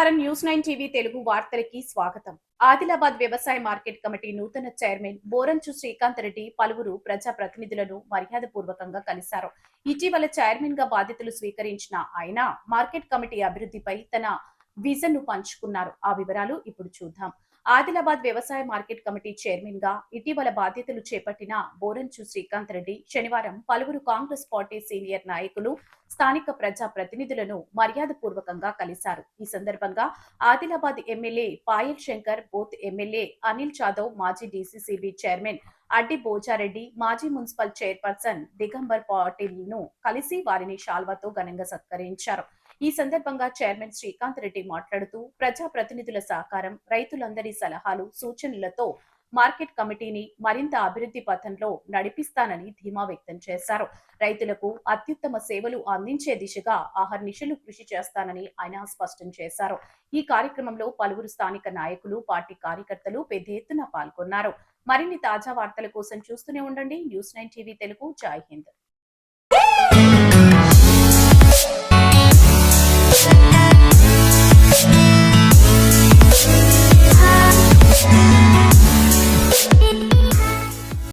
నమస్కారం. News 9 TV Telugu వార్తలకి స్వాగతం. ఆదిలాబాద్ వ్యవసాయ మార్కెట్ కమిటీ నూతన చైర్మన్ బోరంచు శ్రీకాంత్ రెడ్డి పలువురు ప్రజా ప్రతినిధులను మర్యాదపూర్వకంగా కలిశారు. ఇటీవల చైర్మన్ గా బాధ్యతలు స్వీకరించిన ఆయన మార్కెట్ కమిటీ అభివృద్ధిపై తన విజన్ ను పంచుకున్నారు. ఆ వివరాలు ఇప్పుడు చూద్దాం. ఆదిలాబాద్ వ్యవసాయ మార్కెట్ కమిటీ చైర్మన్ గా ఇటీవల బాధ్యతలు చేపట్టిన బోరంచు శ్రీకాంత్ రెడ్డి శనివారం పలువురు కాంగ్రెస్ పార్టీ సీనియర్ నాయకులు, స్థానిక ప్రజా ప్రతినిధులను మర్యాదపూర్వకంగా కలిశారు. ఈ సందర్భంగా Adilabad MLA Payal Shankar, both MLA Anil Jadhav, మాజీ డీసీసీబీ చైర్మన్ అడ్డి బోజారెడ్డి, మాజీ మున్సిపల్ చైర్పర్సన్ దిగంబర్ పాటిల్ను కలిసి వారిని శాల్వాతో ఘనంగా సత్కరించారు. ఈ సందర్భంగా చైర్మన్ శ్రీకాంత్ రెడ్డి మాట్లాడుతూ ప్రజా ప్రతినిధుల సహకారం, రైతులందరి సలహాలు, సూచనలతో మార్కెట్ కమిటీని మరింత అభివృద్ధి పథంలో నడిపిస్తానని ధీమా వ్యక్తం చేశారు. రైతులకు అత్యుత్తమ సేవలు అందించే దిశగా అహర్నిశలు కృషి చేస్తానని ఆయన స్పష్టం చేశారు. ఈ కార్యక్రమంలో పలువురు స్థానిక నాయకులు, పార్టీ కార్యకర్తలు పెద్ద ఎత్తున పాల్గొన్నారు. మరిన్ని తాజా వార్తల కోసం చూస్తూనే ఉండండి న్యూస్ 9 టీవీ తెలుగు. జై హింద్.